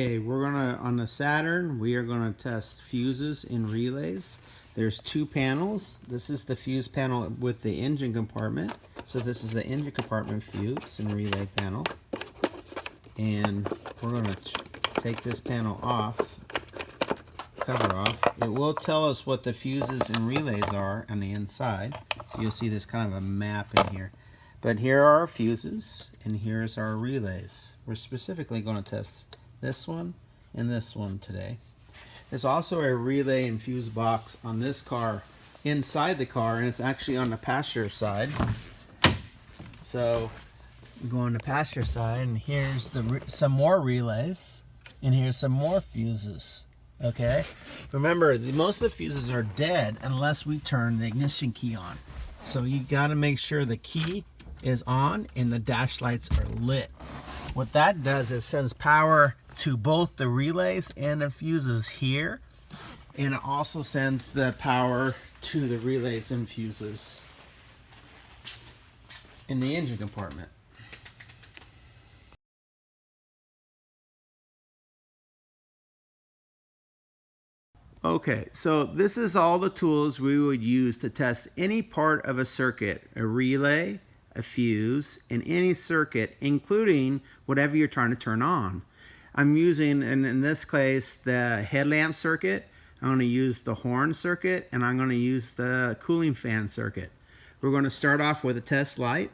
Okay, on the Saturn, we are gonna test fuses in relays. There's two panels. This is the fuse panel with the engine compartment. So this is the engine compartment fuse and relay panel. And we're gonna take this panel off, cover off. It will tell us what the fuses and relays are on the inside. So you'll see this kind of a map in here. But here are our fuses, and here's our relays. We're specifically gonna test this one and this one today. There's also a relay and fuse box on this car inside the car, and it's actually on the passenger side. So we go on the passenger side, and here's some more relays, and here's some more fuses. Okay, remember, most of the fuses are dead unless we turn the ignition key on. So you got to make sure the key is on and the dash lights are lit. What that does is sends power to both the relays and the fuses here, and it also sends the power to the relays and fuses in the engine compartment. Okay, so this is all the tools we would use to test any part of a circuit, a relay, a fuse, in any circuit, including whatever you're trying to turn on. I'm using, in this case, the headlamp circuit. I'm going to use the horn circuit, and I'm going to use the cooling fan circuit. We're going to start off with a test light,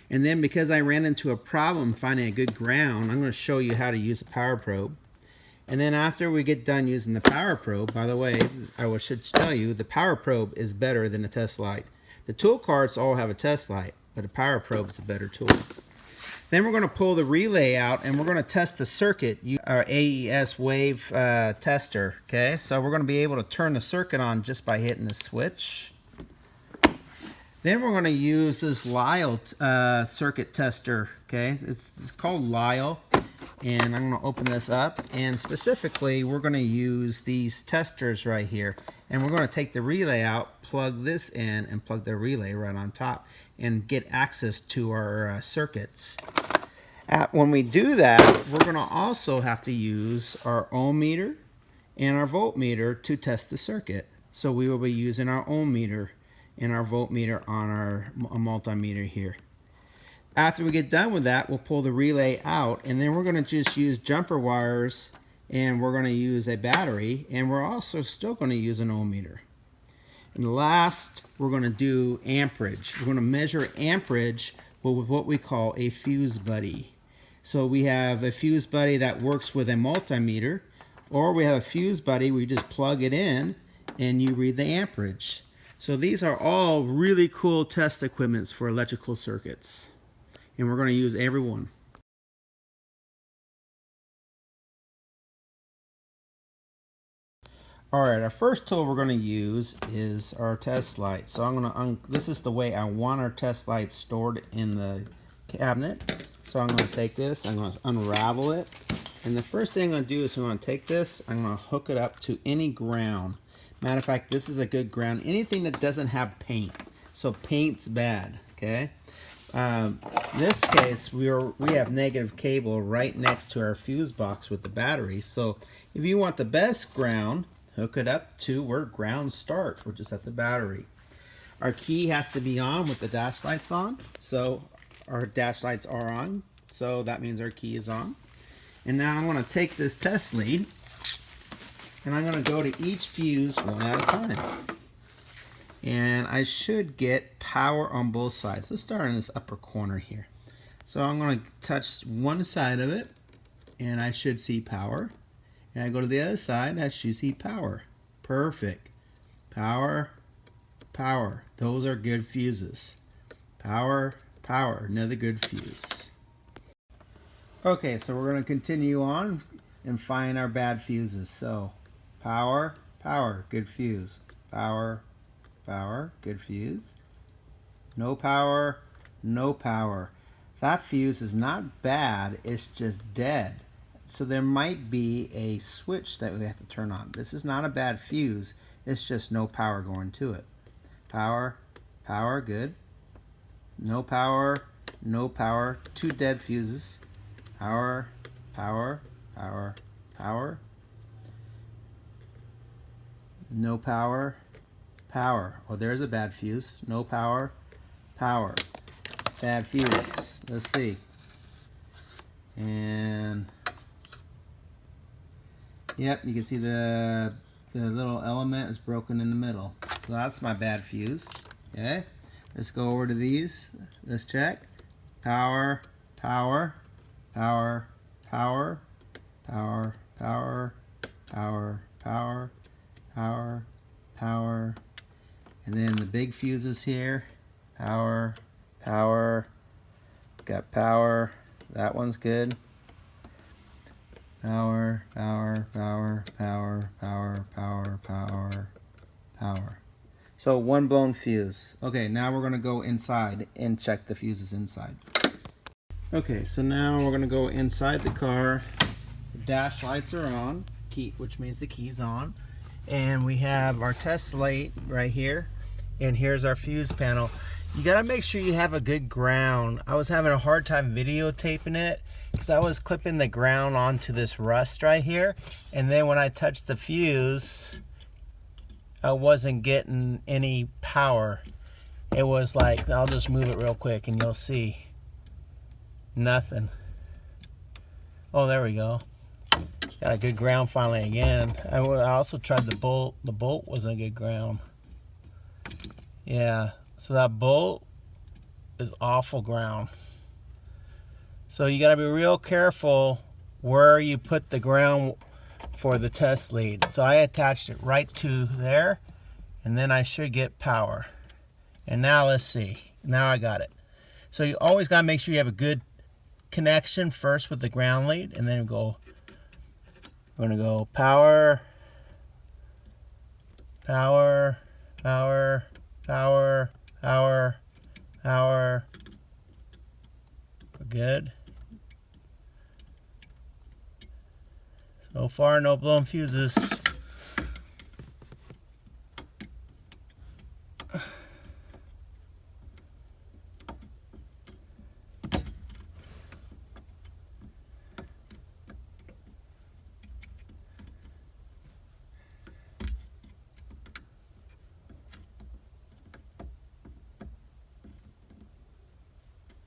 and then because I ran into a problem finding a good ground, I'm going to show you how to use a power probe. And then after we get done using the power probe, by the way, I should tell you, the power probe is better than a test light. The tool carts all have a test light, but a power probe is a better tool. Then we're going to pull the relay out, and we're going to test the circuit, our AESWAVE tester. Okay, so we're going to be able to turn the circuit on just by hitting the switch. Then we're going to use this LISLE circuit tester. Okay, it's called LISLE, and I'm going to open this up, and specifically we're going to use these testers right here, and we're going to take the relay out, plug this in, and plug the relay right on top, and get access to our circuits. When we do that, we're going to also have to use our ohm meter and our voltmeter to test the circuit. So we will be using our ohm meter and our voltmeter on our multimeter here. After we get done with that, we'll pull the relay out, and then we're going to just use jumper wires, and we're going to use a battery, and we're also still going to use an ohm meter. And last, we're going to do amperage. We're going to measure amperage with what we call a fuse buddy. So we have a fuse buddy that works with a multimeter, or we have a fuse buddy where you just plug it in and you read the amperage. So these are all really cool test equipments for electrical circuits, and we're going to use every one. Alright, our first tool we're going to use is our test light. So I'm going to, this is the way I want our test light stored in the cabinet. So I'm going to take this, I'm going to unravel it. And the first thing I'm going to do is I'm going to take this, I'm going to hook it up to any ground. Matter of fact, this is a good ground. Anything that doesn't have paint. So paint's bad, okay? In this case, we have negative cable right next to our fuse box with the battery. So if you want the best ground, hook it up to where ground starts, which is at the battery. Our key has to be on with the dash lights on. So our dash lights are on. So that means our key is on. And now I'm going to take this test lead, and I'm going to go to each fuse one at a time. And I should get power on both sides. Let's start in this upper corner here. So I'm going to touch one side of it, and I should see power. And I go to the other side, I should see power. Perfect. Power, power. Those are good fuses. Power, power. Another good fuse. Okay, so we're going to continue on and find our bad fuses. So power, power, good fuse. Power, power, good fuse. No power, no power. That fuse is not bad, it's just dead. So there might be a switch that we have to turn on. This is not a bad fuse, it's just no power going to it. Power, power, good. No power, no power, two dead fuses. Power, power, power, Power. No power. Power. Oh, there's a bad fuse. No power. Power. Bad fuse. Let's see. And yep, you can see the little element is broken in the middle. So that's my bad fuse. Okay. Let's go over to these. Let's check. Power, power, power, power, power, power, power, power, power, power. And then the big fuses here. Power, power. Got power. That one's good. Power, power, power, power, power, power, power, power. So one blown fuse. Okay, now we're going to go inside and check the fuses inside. Okay, so now we're going to go inside the car. The dash lights are on, which means the key's on. And we have our test light right here. And here's our fuse panel. You got to make sure you have a good ground. I was having a hard time videotaping it because I was clipping the ground onto this rust right here. And then when I touched the fuse, I wasn't getting any power. It was like, I'll just move it real quick and you'll see. Nothing. Oh, there we go. Got a good ground finally again. I also tried the bolt. The bolt wasn't a good ground. Yeah, so that bolt is awful ground. So you gotta be real careful where you put the ground for the test lead. So I attached it right to there, and then I should get power. And now let's see. Now I got it. So you always gotta make sure you have a good connection first with the ground lead, and then we're gonna go power, power, power, power, power, power. We're good. So far, no blown fuses.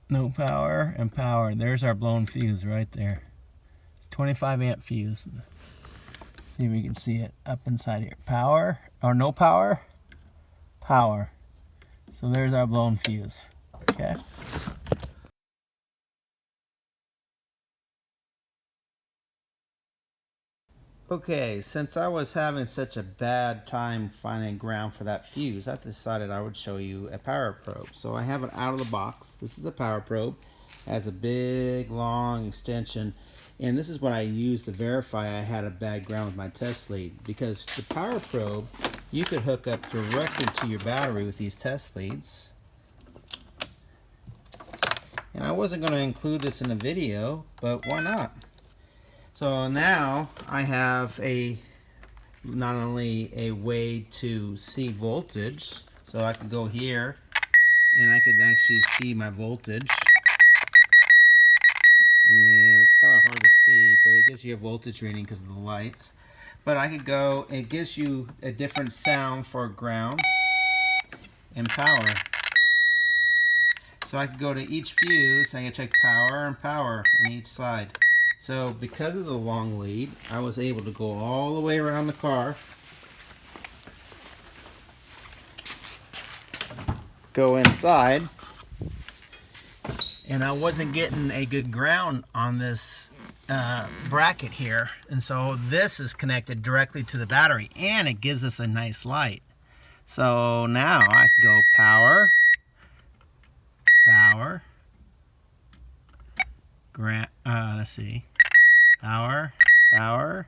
No power and power. There's our blown fuse right there. It's 25 amp fuse. See if we can see it up inside here. Power or no power? Power. So there's our blown fuse. Okay. Okay, since I was having such a bad time finding ground for that fuse, I decided I would show you a power probe. So I have it out of the box. This is a power probe. It has a big, long extension. And this is what I used to verify I had a bad ground with my test lead. Because the power probe, you could hook up directly to your battery with these test leads. And I wasn't going to include this in the video, but why not? So now I have not only a way to see voltage, so I can go here and I could actually see my voltage. And it's kind of hard to see, but it gives you a voltage reading because of the lights. But I could go, it gives you a different sound for ground and power. So I could go to each fuse, I can check power and power on each side. So because of the long lead, I was able to go all the way around the car, go inside, and I wasn't getting a good ground on this bracket here. And so this is connected directly to the battery, and it gives us a nice light. So now I can go power, power, let's see, power, power,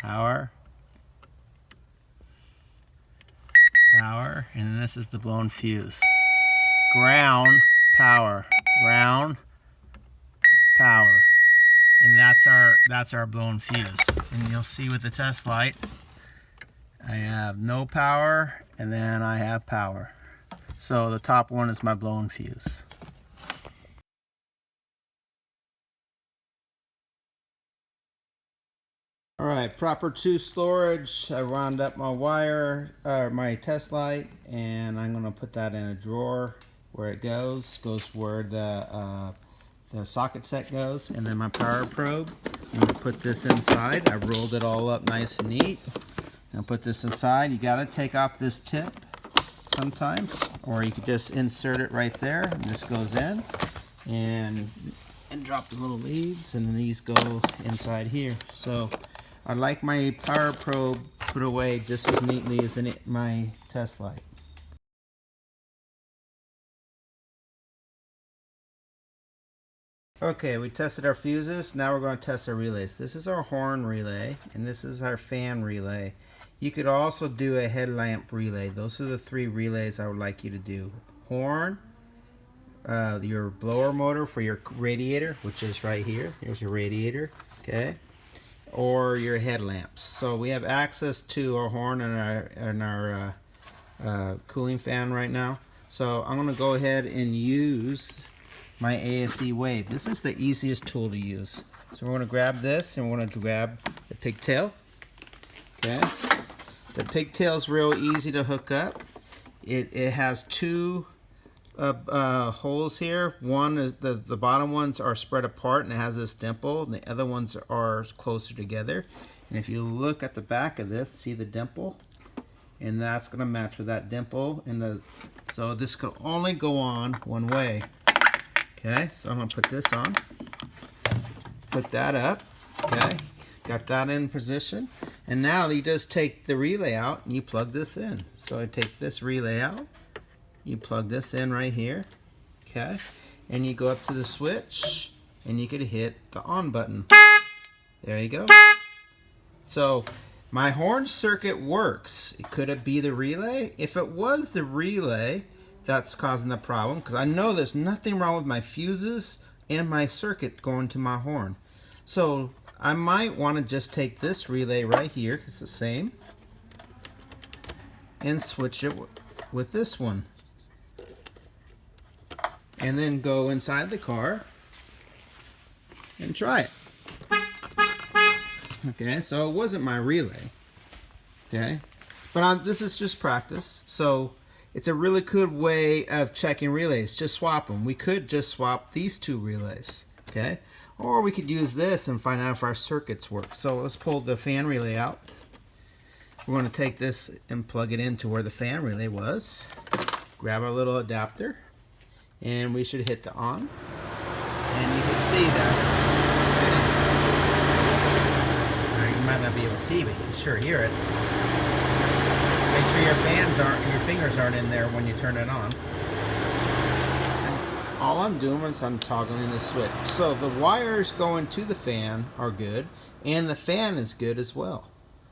power, power, and this is the blown fuse. Ground, power, ground, power, and that's our blown fuse. And you'll see with the test light, I have no power, and then I have power. So the top one is my blown fuse. All right, proper tooth storage. I wound up my wire, my test light, and I'm gonna put that in a drawer where it goes where the socket set goes, and then my power probe. I'm gonna put this inside. I rolled it all up nice and neat. I'll put this inside. You gotta take off this tip sometimes, or you could just insert it right there, and this goes in, and drop the little leads, and then these go inside here. So I like my power probe put away just as neatly as my test light. Okay, we tested our fuses. Now we're going to test our relays. This is our horn relay, and this is our fan relay. You could also do a headlamp relay. Those are the three relays I would like you to do. Horn, your blower motor for your radiator, which is right here. Here's your radiator, okay? Or your headlamps. So we have access to our horn and our cooling fan right now. So I'm going to go ahead and use my AESWAVE. This is the easiest tool to use. So we're going to grab this, and we're going to grab the pigtail. Okay, the pigtail is real easy to hook up. It has two holes here. One is the bottom ones are spread apart and it has this dimple, and the other ones are closer together. And if you look at the back of this, see the dimple, and that's going to match with that dimple. And so this could only go on one way. Okay, so I'm going to put this on, put that up, okay, got that in position, and now you just take the relay out and you plug this in. So I take this relay out, you plug this in right here, okay, and you go up to the switch and you could hit the on button. There you go. So my horn circuit works. Could it be the relay? If it was the relay that's causing the problem, because I know there's nothing wrong with my fuses and my circuit going to my horn. So I might want to just take this relay right here, it's the same, and switch it with this one. And then go inside the car and try it. Okay, so it wasn't my relay. Okay, but this is just practice. So it's a really good way of checking relays. Just swap them. We could just swap these two relays, okay? Or we could use this and find out if our circuits work. So let's pull the fan relay out. We're going to take this and plug it into where the fan relay was. Grab our little adapter, and we should hit the on. And you can see that it's spinning. You might not be able to see, but you can sure hear it. Make sure your fingers aren't in there when you turn it on. And all I'm doing is I'm toggling the switch. So the wires going to the fan are good, and the fan is good as well.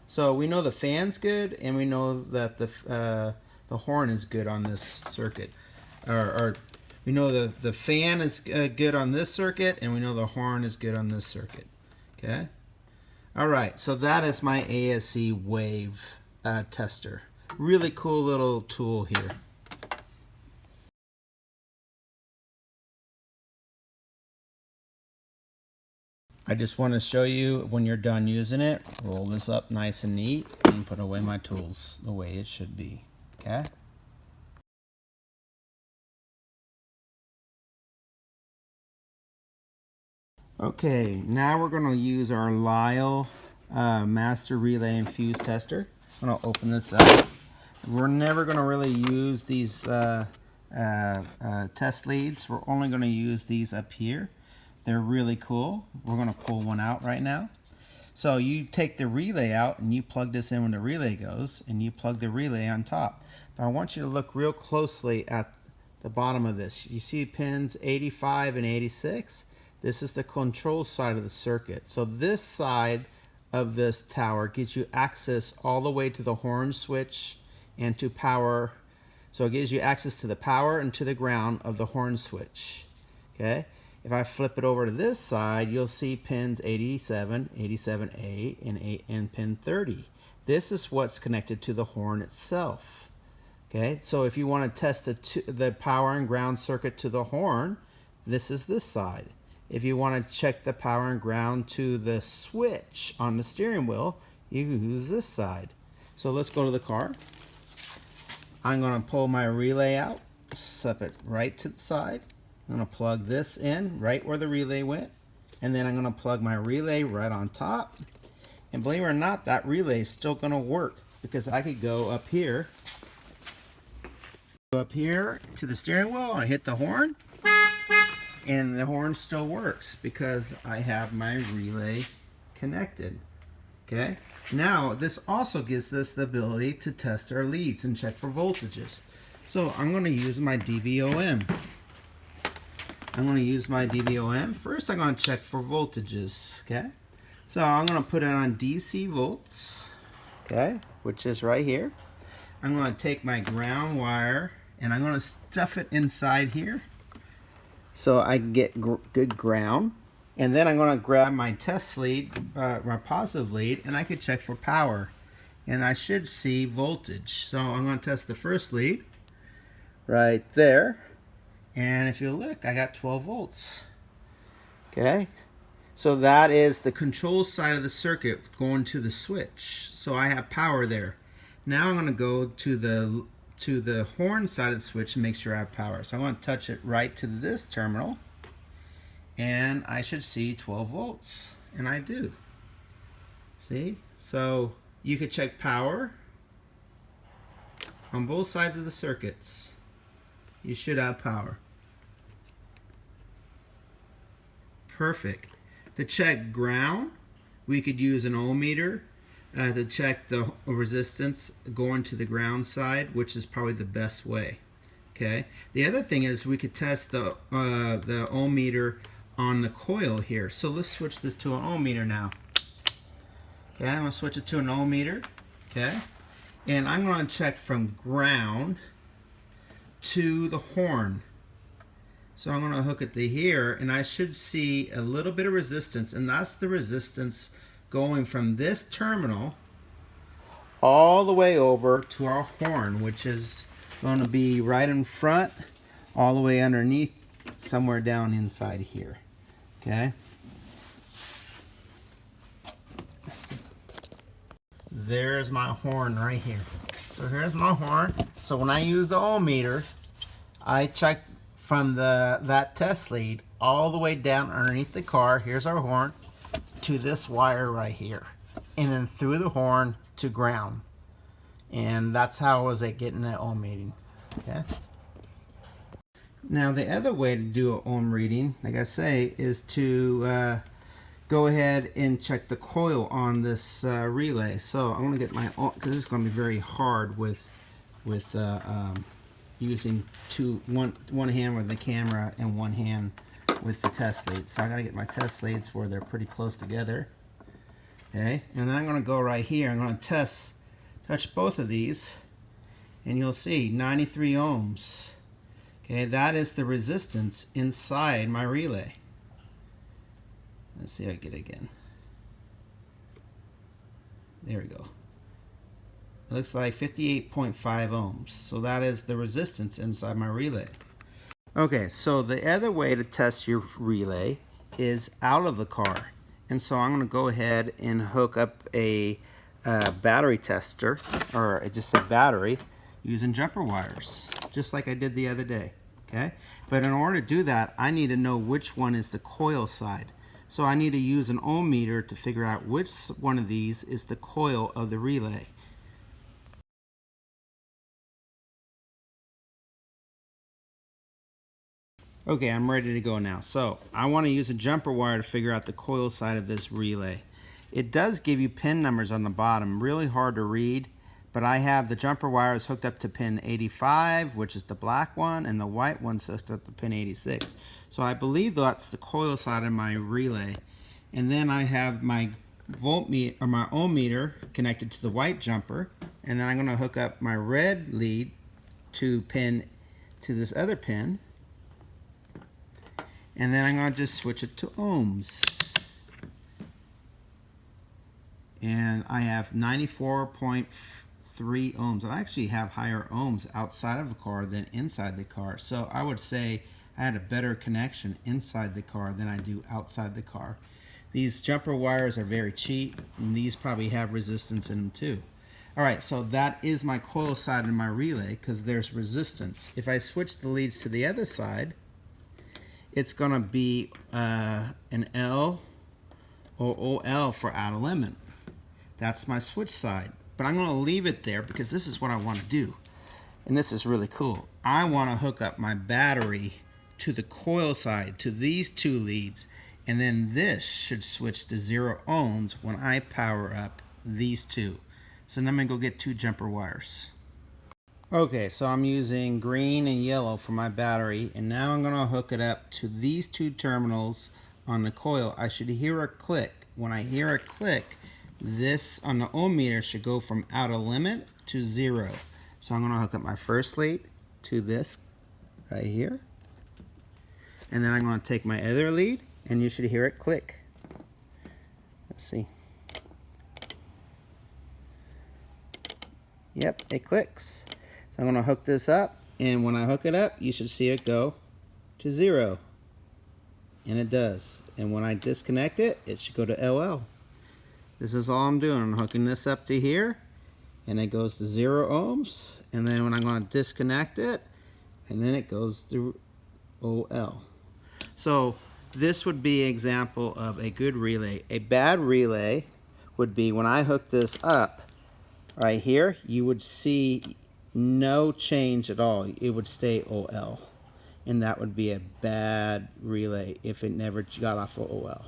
So we know the fan's good, and we know that the horn is good on this circuit. Or we know the fan is good on this circuit, and we know the horn is good on this circuit. Okay. All right. So that is my AESWAVE tester. Really cool little tool here. I just want to show you when you're done using it, roll this up nice and neat and put away my tools the way it should be. Okay? Okay, now we're going to use our LISLE master relay and fuse tester. I'm going to open this up. We're never going to really use these test leads. We're only going to use these up here. They're really cool. We're going to pull one out right now. So you take the relay out and you plug this in when the relay goes, and you plug the relay on top. But I want you to look real closely at the bottom of this. You see pins 85 and 86? This is the control side of the circuit. So this side of this tower gives you access all the way to the horn switch and to power. So it gives you access to the power and to the ground of the horn switch. Okay? If I flip it over to this side, you'll see pins 87, 87A, and pin 30. This is what's connected to the horn itself. Okay? So if you want to test the power and ground circuit to the horn, this is this side. If you want to check the power and ground to the switch on the steering wheel, you use this side. So let's go to the car. I'm going to pull my relay out, slip it right to the side. I'm going to plug this in right where the relay went, and then I'm going to plug my relay right on top. And believe it or not, that relay is still going to work because I could go up here to the steering wheel and hit the horn, and the horn still works because I have my relay connected. Okay, now this also gives us the ability to test our leads and check for voltages. So I'm going to use my DVOM. First I'm going to check for voltages. Okay, so I'm going to put it on DC volts, okay, which is right here. I'm going to take my ground wire and I'm going to stuff it inside here so I can get good ground. And then I'm going to grab my test lead, my positive lead, and I could check for power. And I should see voltage. So I'm going to test the first lead right there. And if you look, I got 12 volts. Okay. So that is the control side of the circuit going to the switch. So I have power there. Now I'm going to go to the horn side of the switch and make sure I have power. So I'm going to touch it right to this terminal. And I should see 12 volts, and I do. See? So you could check power on both sides of the circuits. You should have power. Perfect. To check ground, we could use an ohm meter to check the resistance going to the ground side, which is probably the best way. Okay. The other thing is we could test the ohm meter on the coil here. So let's switch this to an ohm meter now. Okay, I'm going to switch it to an ohm meter. Okay, and I'm going to check from ground to the horn. So I'm going to hook it to here, and I should see a little bit of resistance, and that's the resistance going from this terminal all the way over to our horn, which is going to be right in front, all the way underneath, somewhere down inside here. Okay. There's my horn right here. So here's my horn. So when I use the ohm meter, I check from that test lead all the way down underneath the car. Here's our horn to this wire right here, and then through the horn to ground. And that's how I was getting that ohm reading. Okay. Now the other way to do an ohm reading, like I say, is to go ahead and check the coil on this relay. So I'm going to get my, because this is going to be very hard with using one hand with the camera and one hand with the test leads. So I got to get my test leads where they're pretty close together. Okay, and then I'm going to go right here. I'm going to touch both of these, and you'll see 93 ohms. Okay, that is the resistance inside my relay. Let's see if I get it again. There we go. It looks like 58.5 ohms. So that is the resistance inside my relay. Okay, so the other way to test your relay is out of the car. And so I'm going to go ahead and hook up a battery tester, or just a battery, using jumper wires, just like I did the other day. Okay, but in order to do that, I need to know which one is the coil side. So I need to use an ohm meter to figure out which one of these is the coil of the relay. Okay, I'm ready to go now. So I want to use a jumper wire to figure out the coil side of this relay. It does give you pin numbers on the bottom, really hard to read, but I have the jumper wires hooked up to pin 85, which is the black one, and the white one's hooked up to pin 86. So I believe that's the coil side of my relay. And then I have my voltmeter, or my ohm meter, connected to the white jumper, and then I'm going to hook up my red lead to this other pin, and then I'm going to just switch it to ohms. And I have 94.3 ohms. I actually have higher ohms outside of the car than inside the car. So I would say I had a better connection inside the car than I do outside the car. These jumper wires are very cheap, and these probably have resistance in them too. All right, so that is my coil side and my relay because there's resistance. If I switch the leads to the other side, it's going to be an L or OL for out of limit. That's my switch side. But I'm going to leave it there because this is what I want to do. And this is really cool. I want to hook up my battery to the coil side, to these two leads, and then this should switch to 0 ohms when I power up these two. So now I'm going to go get 2 jumper wires. Okay, so I'm using green and yellow for my battery, and now I'm going to hook it up to these 2 terminals on the coil. I should hear a click. When I hear a click, this on the ohm meter should go from out of limit to 0. So I'm going to hook up my first lead to this right here, and then I'm going to take my other lead, and you should hear it click. Let's see. Yep, it clicks. So I'm going to hook this up, and when I hook it up, you should see it go to 0. And it does. And when I disconnect it, it should go to LL. This is all I'm doing. I'm hooking this up to here, and it goes to 0 ohms. And then when I'm going to disconnect it, and then it goes through OL. So this would be an example of a good relay. A bad relay would be when I hook this up right here, you would see no change at all. It would stay OL. And that would be a bad relay if it never got off of OL.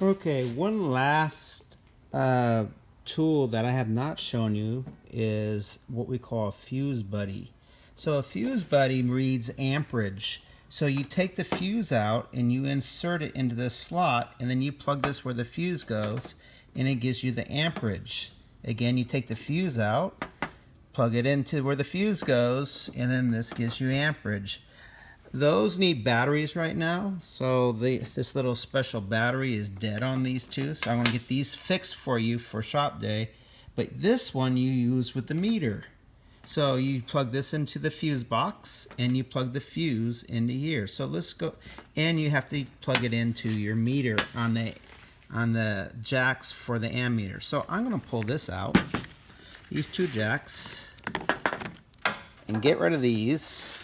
Okay, one last tool that I have not shown you is what we call a fuse buddy. So a fuse buddy reads amperage. So you take the fuse out and you insert it into this slot, and then you plug this where the fuse goes, and it gives you the amperage. Again, you take the fuse out, plug it into where the fuse goes, and then this gives you amperage. Those need batteries right now, so this little special battery is dead on these two, so I'm going to get these fixed for you for shop day. But this one you use with the meter. So you plug this into the fuse box, and you plug the fuse into here. So let's go, and you have to plug it into your meter on the jacks for the ammeter. So I'm going to pull this out, these 2 jacks, and get rid of these.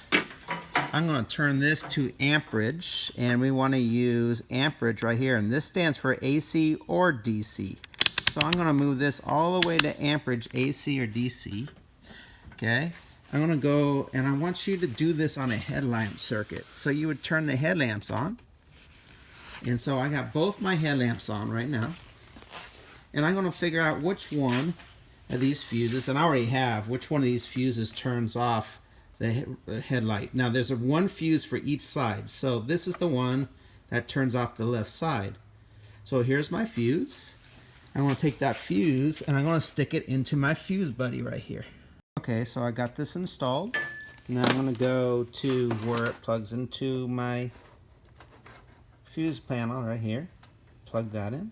I'm going to turn this to amperage, and we want to use amperage right here, and this stands for AC or DC. So I'm going to move this all the way to amperage, AC or DC. Okay, I'm going to go, and I want you to do this on a headlamp circuit. So you would turn the headlamps on, and so I got both my headlamps on right now, and I'm going to figure out which one of these fuses, and I already have, which one of these fuses turns off the headlight. Now there's one fuse for each side, so this is the one that turns off the left side. So here's my fuse. I'm going to take that fuse and I'm going to stick it into my fuse buddy right here. Okay, so I got this installed. Now I'm going to go to where it plugs into my fuse panel right here. Plug that in.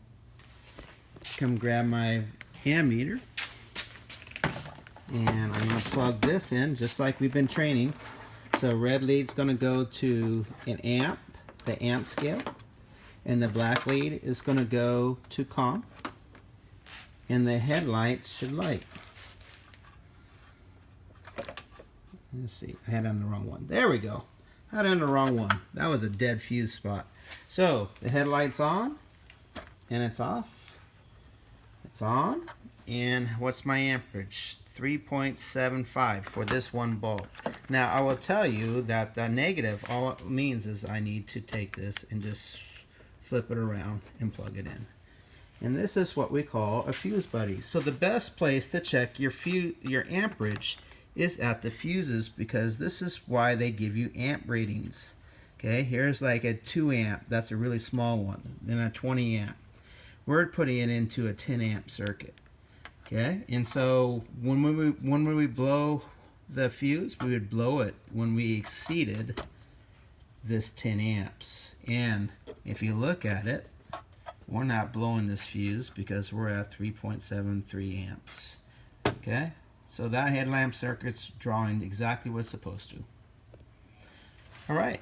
Come grab my ammeter. And I'm going to plug this in just like we've been training. So red lead's going to go to an amp, the amp scale. And the black lead is going to go to comp. And the headlight should light. Let's see, I had on the wrong one. There we go. I had on the wrong one. That was a dead fuse spot. So the headlight's on, and it's off. It's on, and what's my amperage? 3.75 for this one bulb. Now I will tell you that the negative, all it means is I need to take this and just flip it around and plug it in. And this is what we call a fuse buddy. So the best place to check your amperage is at the fuses, because this is why they give you amp ratings. Okay, here's like a 2 amp, that's a really small one, then a 20 amp. We're putting it into a 10 amp circuit. Okay, and so when we blow the fuse, we would blow it when we exceeded this 10 amps. And if you look at it, we're not blowing this fuse because we're at 3.73 amps. Okay, so that headlamp circuit's drawing exactly what it's supposed to. All right,